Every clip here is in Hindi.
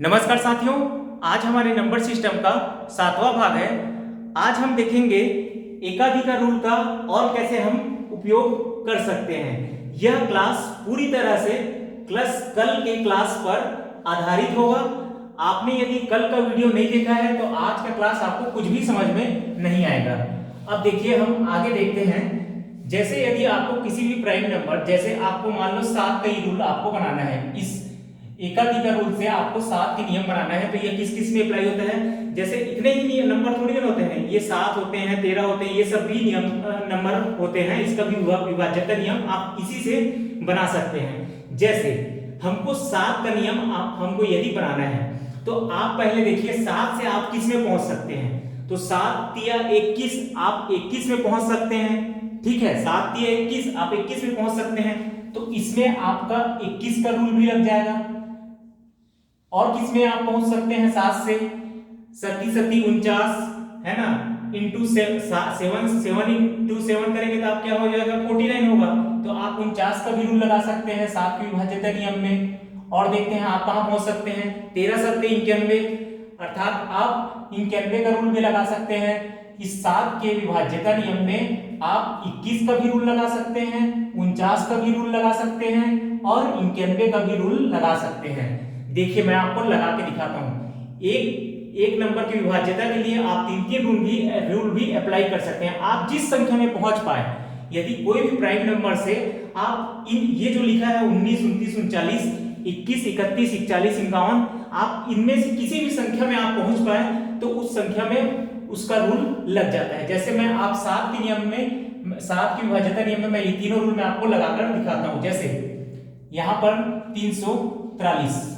नमस्कार साथियों, आज हमारे नंबर सिस्टम का 7वां भाग है। आज हम देखेंगे एकाधिकार रूल का और कैसे हम उपयोग कर सकते हैं। यह क्लास पूरी तरह से कल के क्लास पर आधारित होगा। आपने यदि कल का वीडियो नहीं देखा है तो आज का क्लास आपको कुछ भी समझ में नहीं आएगा। अब देखिए, हम आगे देखते हैं। जैसे यदि आपको किसी भी प्राइम नंबर, जैसे आपको मान लो 7 का ही रूल आपको बनाना है, इस एकाधिकार रूल से आपको 7 के नियम बनाना है, तो ये किस किस में अप्लाई होता है। जैसे इतने ही नंबर थोड़ी ना होते हैं, ये 7 होते हैं, 13 होते हैं, ये सब भी नियम नंबर होते हैं। इसका भी विभाज्यता नियम आप इसी से बना सकते हैं। जैसे हमको 7 का नियम हमको यदि बनाना है तो आप पहले देखिए 7 से आप किस में पहुंच सकते हैं। तो 7 तिया 21, आप 21 में पहुंच सकते हैं। ठीक है, 7 तिया 21, आप 21 में पहुंच सकते हैं। तो इसमें आपका 21 का रूल भी लग जाएगा। और किसमें आप पहुंच सकते हैं 7 से, 37 सती 49 है ना, इंटू 7 इंटू 7 करेंगे तो आप क्या हो जाएगा 49 होगा। तो आप 49 का भी रूल लगा सकते हैं 7 के विभाज्यता नियम में। और देखते हैं आप कहां पहुंच सकते हैं, 13 सत्ते 91, अर्थात आप 91 का रूल भी लगा सकते हैं। इस 7 के विभाज्यता नियम में आप 21 का भी रूल लगा सकते हैं, 49 का भी रूल लगा सकते हैं और 91 का भी रूल लगा सकते हैं। देखिए, मैं आपको लगा के दिखाता हूं। एक नंबर की विभाज्यता के लिए आप 3 रूल भी अप्लाई कर सकते हैं। आप जिस संख्या में पहुंच पाए, यदि कोई भी प्राइम नंबर से आप ये जो लिखा है 19, 29, 39, 21, 31, 41, 51, आप इनमें से किसी भी संख्या में आप पहुंच पाए तो उस संख्या में उसका रूल लग जाता है। जैसे मैं आप 7 के नियम में, 7 की विभाज्यता नियम में मैं ये तीनों रूल मैं आपको लगाकर दिखाता हूं। जैसे यहां पर 343,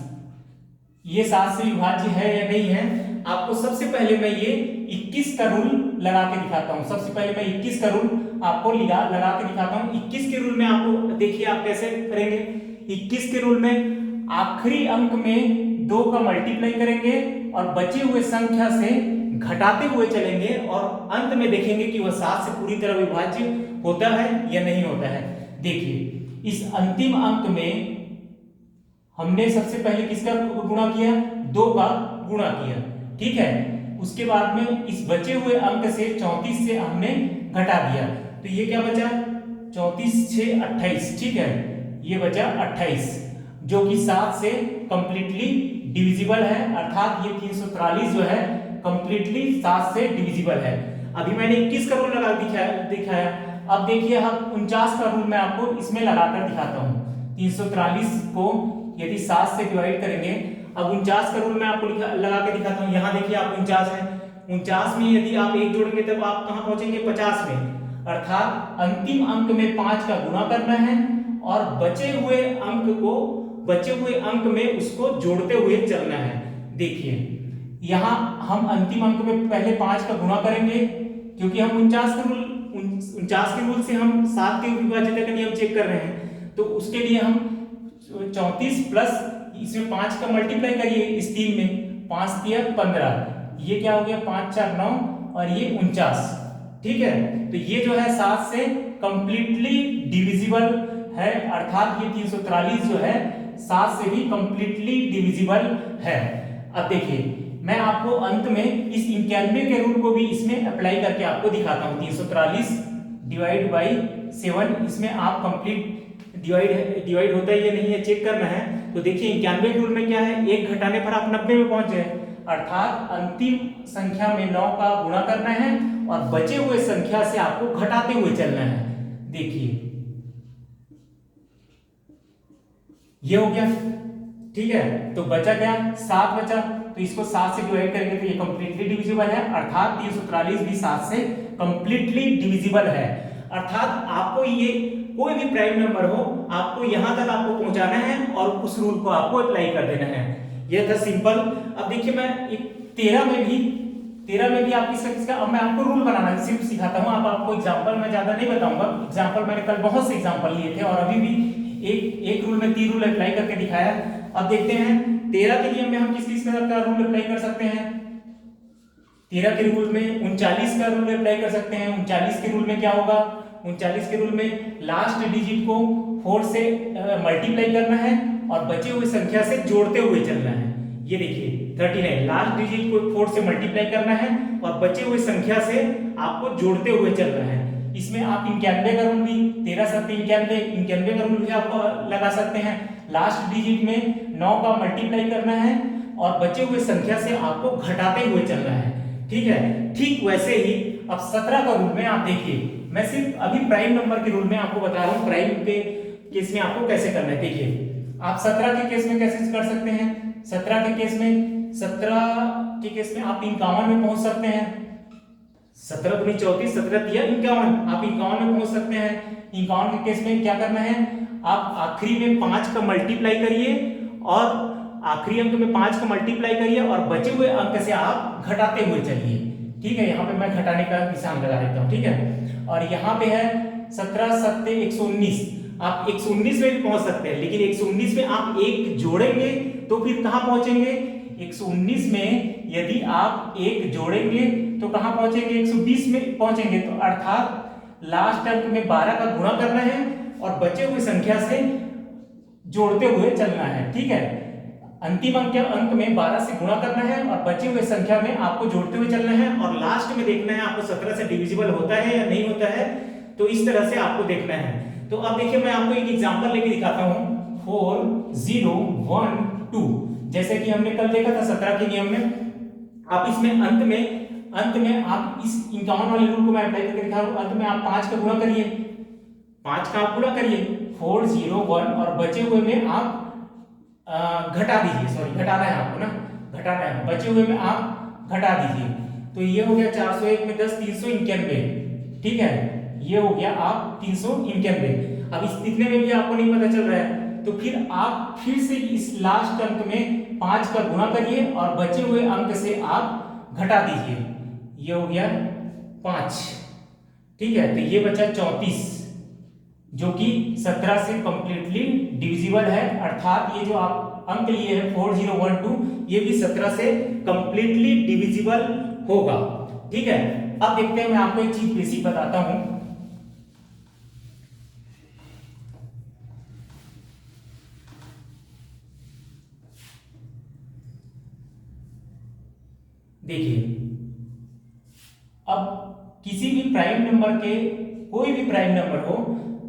ये 7 से विभाज्य है या नहीं है। आपको सबसे पहले मैं ये 21 का रूल लगा के दिखाता हूं। सबसे पहले मैं 21 का रूल आपको लगा के दिखाता हूं। 21 के रूल में आपको देखिए आप कैसे करेंगे। 21 के रूल में आखिरी अंक में 2 का मल्टीप्लाई करेंगे और बची हुए संख्या से घटाते हुए चलेंगे और अंत में देखेंगे कि वह 7 से पूरी तरह विभाज्य होता है या नहीं होता है। देखिए, इस अंतिम अंक में हमने सबसे पहले किसका गुणा किया, 2 का गुणा किया। ठीक है, उसके बाद में इस बचे हुए अंक से 34 से हमने घटा दिया, तो ये क्या बचा 34 6 28। ठीक है, ये बचा 28 जो कि 7 से कंप्लीटली डिविजिबल है, अर्थात ये 343 जो है कंप्लीटली 7 से डिविजिबल है। अभी मैंने 21 का रूल लगा दिखाया। अब देखिए, हम 49 का रूल मैं आपको इसमें लगाकर दिखाता हूं। 343 को यदि 7 से डिवाइड करेंगे, अब 49 का रूल मैं आपको लगा के दिखाता हूं। यहां देखिए आप 49 है, 49 में यदि आप 1 जोड़ेंगे तब आप कहां पहुंचेंगे 50 में, अर्थात अंतिम अंक में 5 का गुणा करना है और बचे हुए अंक में उसको जोड़ते हुए चलना है। देखिए, यहां हम अंतिम अंक में पहले 5 का गुणा करेंगे, क्योंकि हम 49 के रूल से हम 7 के विभाज्यता का नियम चेक कर रहे हैं। तो उसके लिए हम 34 प्लस इसमें 5 का मल्टीप्लाई करिए इस 3 में, 5 तिया 15, ये क्या हो गया 5 4 9 और ये 49। ठीक है, तो ये जो है 7 से कंप्लीटली डिविजिबल है, अर्थात ये 343 जो है 7 से भी कंप्लीटली डिविजिबल है। अब देखिए, मैं आपको अंत में इस 91 के रूल को भी इसमें अप्लाई करके आपको दिखाता हूं। 343 डिवाइड बाई 7, इसमें आप कंप्लीट डिवाइड होता है या नहीं है चेक करना है। तो देखिए 91 रूल में क्या है, 1 घटाने पर आप 90 में पहुंच गए, अर्थात अंतिम संख्या में 9 का गुणा करना है और बचे हुए संख्या से आपको घटाते हुए चलना है। देखिए, ये हो गया। ठीक है, तो बचा क्या 7 बचा, तो इसको 7 से डिवाइड करेंगे तो ये कंप्लीटली डिविजिबल है, अर्थात 343 भी 7 से कंप्लीटली डिविजिबल है। अर्थात आपको ये कोई भी प्राइम नंबर हो, आपको यहां तक आपको पहुंचाना है और उस रूल को आपको अप्लाई कर देना है। यह था सिंपल। अब देखिए, मैं 13 में भी आप किसका अब मैं आपको रूल बनाना सिर्फ सिखाता हूं। अब आपको एग्जांपल मैं ज्यादा नहीं बताऊंगा, एग्जांपल मैंने कल बहुत से एग्जांपल लिए थे और अभी भी एक रूल में 3 रूल अप्लाई करके दिखाया। अब देखते हैं 13 के नियम में हम किस का रूल अप्लाई कर सकते हैं। 13 के रूल में 39 का रूल अप्लाई कर सकते हैं। 39 के रूल में क्या होगा, 39 के रूल में लास्ट डिजिट को 4 से मल्टीप्लाई करना है और बचे हुए संख्या से जोड़ते हुए चलना है। ये देखिए 39, लास्ट डिजिट को 4 से मल्टीप्लाई करना है और बचे हुए संख्या से आपको जोड़ते हुए चलना है। इसमें आप 91 का रूल भी 13 7 91 का रूल भी आप लगा सकते हैं। लास्ट डिजिट में 9 का मल्टीप्लाई करना है और बचे हुए संख्या से आपको घटाते हुए चलना है। ठीक है, ठीक वैसे ही अब 17 का रूल में आप देखिए, मैं सिर्फ अभी प्राइम नंबर के रूल में आपको बता रहा हूँ प्राइम के केस में आपको कैसे करना है। देखिए आप 17 के केस में कैसे कर सकते हैं। 17 के केस में 17 के केस में आप 51 में पहुंच सकते हैं। 17 दूनी 34, 17 तिया 51, आप 51 में पहुंच सकते हैं। 51 के केस में क्या करना है, आप आखिरी में 5 का मल्टीप्लाई करिए और आखिरी अंक में 5 का मल्टीप्लाई करिए और बचे हुए अंक से आप घटाते हुए चलिए। ठीक है, यहाँ पे मैं घटाने का निशान लगा देता हूँ। ठीक है, और यहाँ पे है 17 7 119, आप 119 में भी पहुंच सकते हैं, लेकिन 119 में आप एक जोड़ेंगे तो फिर कहां पहुंचेंगे। 119 में यदि आप एक जोड़ेंगे तो कहां पहुंचेंगे, 120 में पहुंचेंगे। तो अर्थात लास्ट अंक में 12 का गुणा करना है और बचे हुए संख्या से जोड़ते हुए चलना है। ठीक है, अंतिम अंक में 12 से गुणा करना है और बचे हुए संख्या में आपको जोड़ते हुए चलना है और लास्ट में देखना है आपको 17 से डिविजिबल होता है या नहीं होता है। तो इस तरह से आपको देखना है। तो अब देखिए मैं आपको एक एग्जांपल लेके दिखाता हूं, 4 0 1 2, जैसे कि हमने कल देखा था 17 के नियम में। आप इसमें अंत में आप इस 51 वाले रूल को मैं अप्लाई करके दिखा रहा हूं। अंत में आप 5 का गुणा करिए, 5 का आप गुणा करिए 4 0 1 और बचे हुए में आप घटा दीजिए, सॉरी घटाना है आपको ना, घटाना है, बचे हुए में आप घटा दीजिए। तो ये हो गया 401 में 10 391। ठीक है, ये हो गया आप 391। अब इस कितने में भी आपको नहीं पता चल रहा है तो फिर आप फिर से इस लास्ट अंक में 5 का गुणा करिए और बचे हुए अंक से आप घटा दीजिए। ये हो गया 5। ठीक है, तो ये बचा 34 जो कि 17 से कंप्लीटली डिविजिबल है। अर्थात ये जो आप अंक लिए हैं 4012 ये भी 17 से कंप्लीटली डिविजिबल होगा। ठीक है, अब देखते हैं, मैं आपको एक चीज बेसिक बताता हूं। देखिए अब किसी भी प्राइम नंबर के, कोई भी प्राइम नंबर हो,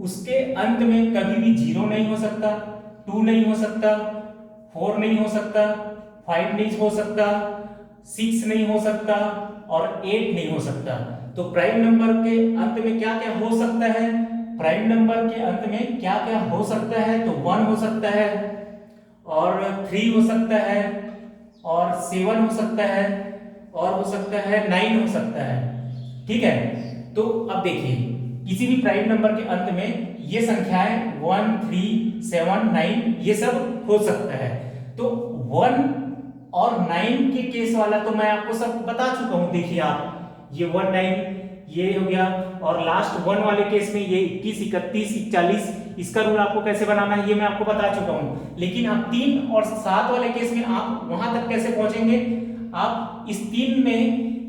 उसके अंत में कभी भी 0 नहीं हो सकता, 2 नहीं हो सकता, 4 नहीं हो सकता, 5 नहीं हो सकता, 6 नहीं हो सकता और 8 नहीं हो सकता। तो प्राइम नंबर के अंत में क्या क्या हो सकता है, प्राइम नंबर के अंत में क्या क्या हो सकता है, तो 1 हो सकता है और 3 हो सकता है और 7 हो सकता है और हो सकता है 9 हो सकता है। ठीक है, तो अब देखिए किसी भी प्राइम नंबर के अंत में ये संख्याएं 1 3 7 9 ये सब हो सकता है। तो 1 और 9 के केस वाला तो मैं आपको सब बता चुका हूं। देखिए आप ये 1 9 ये हो गया और लास्ट 1 वाले केस में ये 21 31 41 इसका रूल आपको कैसे बनाना है ये मैं आपको बता चुका हूं। लेकिन आप 3 और 7 वाले केस में आप वहां तक कैसे पहुंचेंगे, आप इस 3 में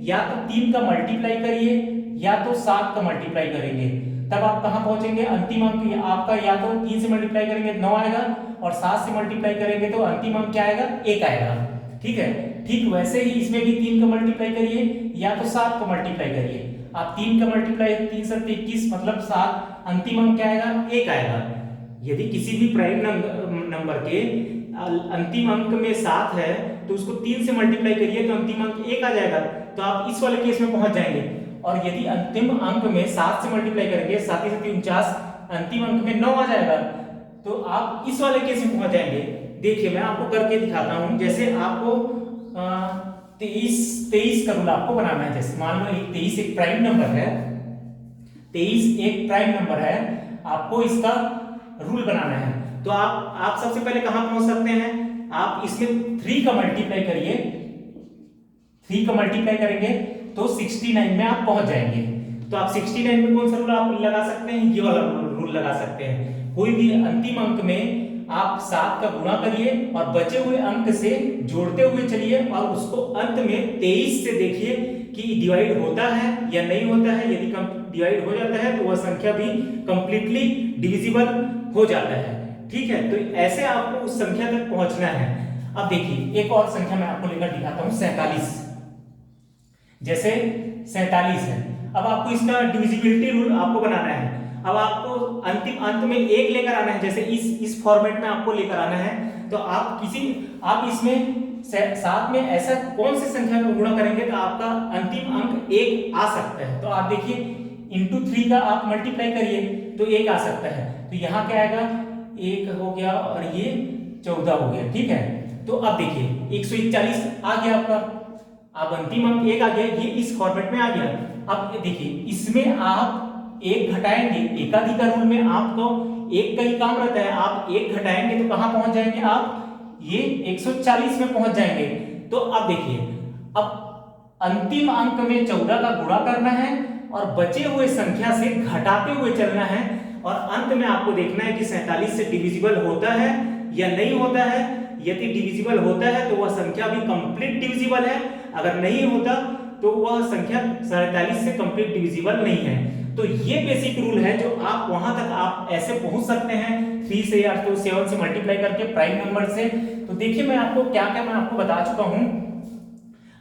या तो 3 का मल्टीप्लाई करिए या तो 7 का मल्टीप्लाई करेंगे, तब आप कहां पहुंचेंगे, अंतिम अंक आपका या तो 3 से मल्टीप्लाई करेंगे 9 आएगा और 7 से मल्टीप्लाई करेंगे तो अंतिम अंक क्या आएगा, 1 आएगा। ठीक है, ठीक वैसे ही इसमें भी 3 का मल्टीप्लाई करिए या तो 7 का मल्टीप्लाई करिए। आप 3 का मल्टीप्लाई 3 7 21 मतलब 7, अंतिम अंक क्या आएगा, 1 आएगा। यदि किसी भी प्राइम नंबर के अंतिम अंक में 7 है तो उसको 3 से मल्टीप्लाई करिए तो अंतिम अंक 1 आ जाएगा, तो आप इस वाले केस में पहुंच जाएंगे। और यदि अंतिम अंक में 7 से मल्टीप्लाई करेंगे 7 7 49 अंतिम अंक में 9 आ जाएगा, तो आप इस वाले केस में पहुंच जाएंगे। देखिए मैं आपको करके दिखाता हूं। जैसे आपको 23 का रूल आपको बनाना है। जैसे मान लो 23 एक प्राइम नंबर है, 23 एक प्राइम नंबर है, आपको इसका रूल बनाना है। तो आप सबसे पहले कहां पहुंच सकते हैं, आप इसमें 3 का मल्टीप्लाई करिए, 3 का मल्टीप्लाई करेंगे तो 69 में आप पहुंच जाएंगे। तो आप 69 में कौन सा रूल आप लगा सकते हैं, ये वाला रूल लगा सकते हैं। कोई भी अंतिम अंक में आप 7 का गुणा करिए और बचे हुए अंक से जोड़ते हुए चलिए और उसको अंत में 23 से देखिए कि डिवाइड होता है या नहीं होता है। यदि डिवाइड हो जाता है तो वह संख्या भी कंप्लीटली डिविजिबल हो जाता है। ठीक है, तो ऐसे आपको उस संख्या तक पहुंचना है। अब देखिए एक और संख्या मैं आपको लेकर दिखाता हूं, 47। जैसे 47 है, अब आपको इसका डिविजिबिलिटी रूल आपको बनाना है। अब आपको अंतिम अंत में एक लेकर आना है, जैसे इस फॉर्मेट में आपको लेकर आना है। तो आप इसमें साथ में ऐसा कौन सी संख्या में गुणा करेंगे तो आपका अंतिम अंक 1 आ सकता है। तो आप देखिए इंटू 3 का आप मल्टीप्लाई करिए तो 1 आ सकता है। तो यहाँ क्या आएगा, 1 हो गया और ये 14 हो गया, ठीक है। तो अब देखिए 141 आ गया आपका, अब अंतिम अंक 1 आ गया, ये इस फॉर्मेट में आ गया। अब देखिए इसमें आप 1 घटाएंगे, एकाधी का रूल में आपको 1 का ही काम रहता है। आप 1 घटाएंगे तो कहां पहुंच जाएंगे आप, ये 140 में पहुंच जाएंगे। तो अब देखिए अब अंतिम अंक में 14 का गुणा करना है और बचे हुए संख्या से घटाते हुए चलना है, और अंत में आपको देखना है कि 47 से डिविजिबल होता है या नहीं होता है। यदि डिविजिबल होता है तो वह संख्या भी कंप्लीट डिविजिबल है, अगर नहीं होता तो वह संख्या 47 से कंप्लीट डिविजिबल नहीं है। तो ये बेसिक रूल है जो आप वहां तक आप ऐसे पहुंच सकते हैं 3 से या तो 7 से मल्टीप्लाई करके प्राइम नंबर से। तो देखिए मैं आपको क्या क्या मैं आपको बता चुका हूं।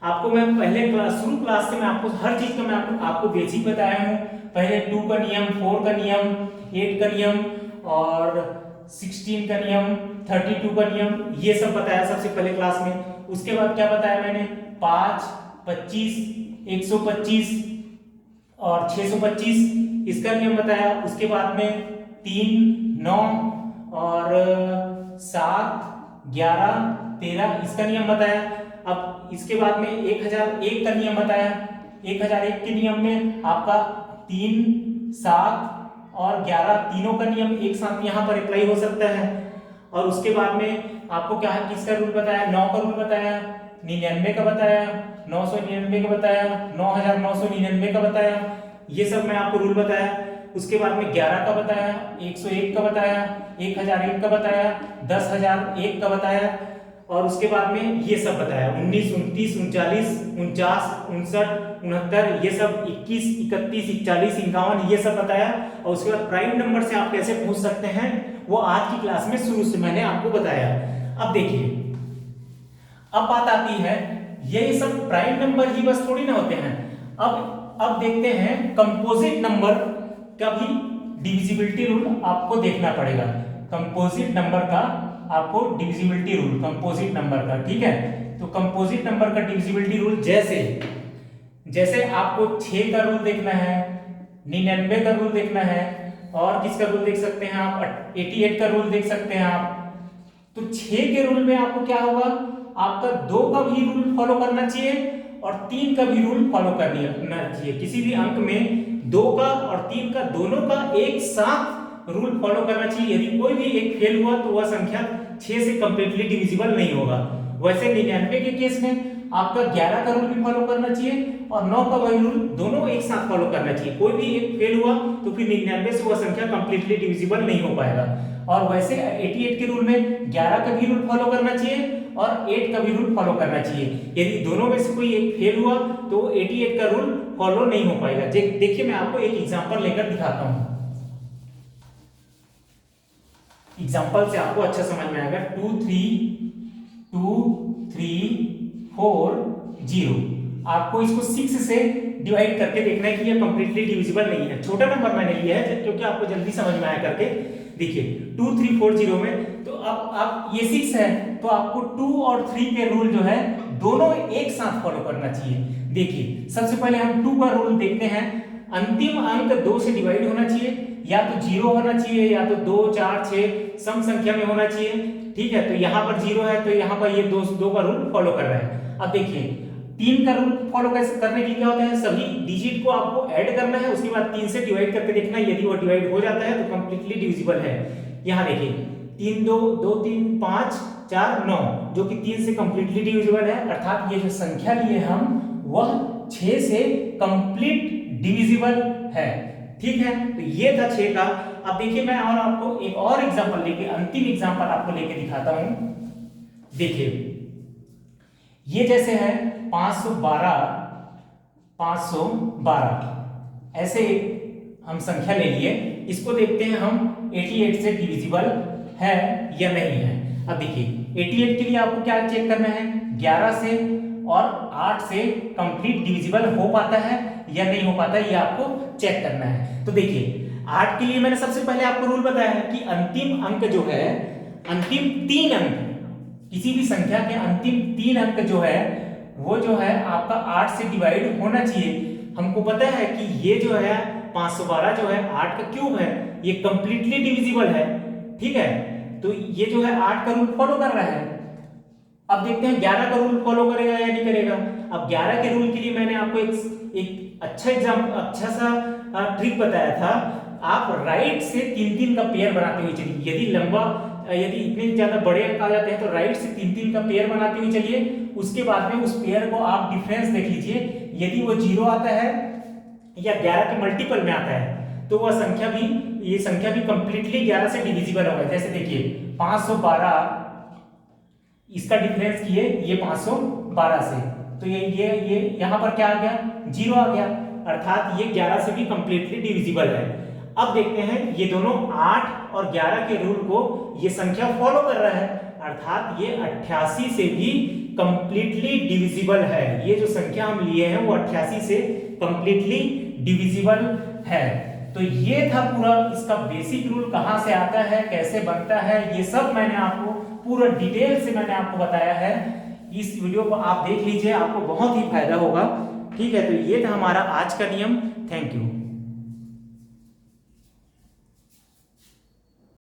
आपको मैं पहले शुरू क्लास से मैं आपको हर चीज का मैं आपको बेसिक बताया हूं। पहले 2 का नियम, 4 का नियम, 8 का नियम और 16 का नियम, 32 का नियम, ये सब बताया सबसे पहले क्लास में। उसके बाद क्या बताया मैंने, 5, 25, 125 और 625 इसका नियम बताया। उसके बाद में 3, 9 और 7, 11, 13 इसका नियम बताया। अब इसके बाद में 1001 का नियम बताया। 1001 के नियम में आपका 3, 7 और 11 तीनों का नियम एक साथ यहाँ पर अप्लाई हो सकता है। और उसके बाद में आपको क्या है, किसका रूल बताया, 9 का रूल बताया, 99 का बताया, 999 का बताया, 9999 का बताया, ये सब मैं आपको रूल बताया। उसके बाद में 11 का बताया, 101 का बताया, 1001 का बताया, 10001 का बताया, और उसके बाद में ये सब बताया 19, 29, 39, 49, 59, 69, ये सब 21, 31, 41, 51 ये सब बताया। और उसके बाद प्राइम नंबर से आप कैसे पूछ सकते हैं वो आज की क्लास में शुरू से मैंने आपको बताया। अब देखिए अब बात आती है, ये सब प्राइम नंबर ही बस थोड़ी ना होते हैं। अब देखते हैं कंपोजिट नंबर का भी डिविजिबिलिटी रूल आपको देखना पड़ेगा। कंपोजिट नंबर का आपको डिविजिबिलिटी रूल कंपोजिट नंबर का, ठीक है। तो कंपोजिट नंबर का डिविजिबिलिटी रूल जैसे आपको 6 का रूल देखना है, 99 का रूल देखना है, और किसका रूल देख सकते हैं आप, 88 का रूल देख सकते हैं आप। तो 6 के रूल में आपको क्या होगा, आपका 2 का भी रूल फॉलो करना चाहिए और 3 का भी रूल फॉलो करना चाहिए। किसी भी अंक में 2 का और 3 का दोनों का एक साथ रूल फॉलो करना चाहिए। यदि कोई भी एक फेल हुआ तो वह संख्या 6 से कंप्लीटली डिविजिबल नहीं होगा। वैसे 99 के केस में आपका 11 का रूल भी फॉलो करना चाहिए और 9 का वही रूल दोनों एक साथ फॉलो करना चाहिए। कोई भी एक फेल हुआ तो फिर 99 से वह संख्या कंप्लीटली डिविजिबल नहीं हो पाएगा। और वैसे 88 के रूल में 11 का भी रूल फॉलो करना चाहिए और 8 का भी रूल फॉलो करना चाहिए। यदि दोनों में से कोई एक फेल हुआ तो 88 का रूल फॉलो नहीं हो पाएगा। देखिए मैं आपको एक एग्जांपल लेकर दिखाता हूं, एग्जांपल से आपको अच्छा समझ में आएगा। 2, 3, 4, 0 आपको इसको 6 से डिवाइड करके देखना है कि ये कंप्लीटली डिविजिबल नहीं है। छोटा नंबर मैंने लिया है क्योंकि आपको जल्दी समझ में आया करके। देखिए 2, 3, 4, 0 में तो अब आप ये 6 है तो आपको 2 और 3 के रूल जो है दोनों एक साथ फॉलो करना चाहिए। देखिए सबसे पहले हम 2 का रूल देखते हैं। अंतिम अंक 2 से डिवाइड होना चाहिए, या तो 0 होना चाहिए या तो 2, 4, 6 सम संख्या में होना चाहिए, ठीक है। तो यहाँ पर 0 है तो यहाँ पर ये 2 का रूल फॉलो कर रहा है। अब देखिए 3 का रूल फॉलो कैसे करने के लिए क्या होता है, सभी डिजिट को आपको ऐड करना है, उसके बाद 3 से डिवाइड करके देखना है। यदि वो डिवाइड हो जाता है तो कंप्लीटली डिविजिबल है। यहाँ देखिए 3, 2, 2, 3, 5, 4, 9 जो कि 3 से कंप्लीटली डिविजिबल है, अर्थात ये जो संख्या लिए हम वह 6 से कंप्लीट डिविजिबल है, ठीक है। तो ये था 6 का। अब देखिए मैं और आपको एक और एग्जांपल लेके अंतिम एग्जांपल आपको लेके दिखाता हूं। देखिए ये जैसे है 512 ऐसे हम संख्या ले लिए, इसको देखते हैं हम 88 से डिविजिबल है या नहीं है। अब देखिए 88 के लिए आपको क्या चेक करना है, 11 से और 8 से कंप्लीट डिविजिबल हो पाता है या नहीं हो पाता है, ये आपको चेक करना है। तो देखिए 8 के लिए मैंने सबसे पहले आपको रूल बताया है कि अंतिम अंक जो है, अंतिम 3 अंक, किसी भी संख्या के अंतिम 3 अंक जो है वो जो है आपका 8 से डिवाइड होना चाहिए। हमको पता है कि ये जो है 512 जो है 8 का क्यूब है, ये कंप्लीटली डिविजिबल है, ठीक है। तो ये जो है 8 का रूल फॉलो कर रहा है। अब देखते हैं 11 का रूल फॉलो करेगा या नहीं करेगा। अब 11 के रूल के लिए मैंने आपको एक अच्छा सा ट्रिक बताया था। आप राइट से 3-3 का पेयर बनाते हुए चलिए। यदि इतने ज्यादा बड़े अंक आ जाते हैं तो राइट से 3-3 का पेयर बनाते हुए चलिए। उसके बाद में उस पेयर को आप डिफरेंस देख लीजिए, यदि वो 0 आता है या 11 के मल्टीपल में आता है तो वह संख्या भी, ये संख्या भी कंप्लीटली 11 से डिविजिबल होगा। जैसे देखिए 512, इसका डिफरेंस किए ये 512 से, तो ये यहां पर क्या आ गया, 0 आ गया, अर्थात ये 11 से भी कंप्लीटली डिविजिबल है। अब देखते हैं ये दोनों 8 और 11 के रूल को ये संख्या फॉलो कर रहा है, अर्थात ये 88 से भी कंप्लीटली डिविजिबल है। ये जो संख्या हम लिए हैं वो 88 से कंप्लीटली डिविजिबल है। तो ये था पूरा इसका बेसिक रूल, कहां से आता है, कैसे बनता है, ये सब मैंने आपको पूरा डिटेल से मैंने आपको बताया है। इस वीडियो को आप देख लीजिए, आपको बहुत ही फायदा होगा, ठीक है। तो ये था हमारा आज का नियम। Thank you.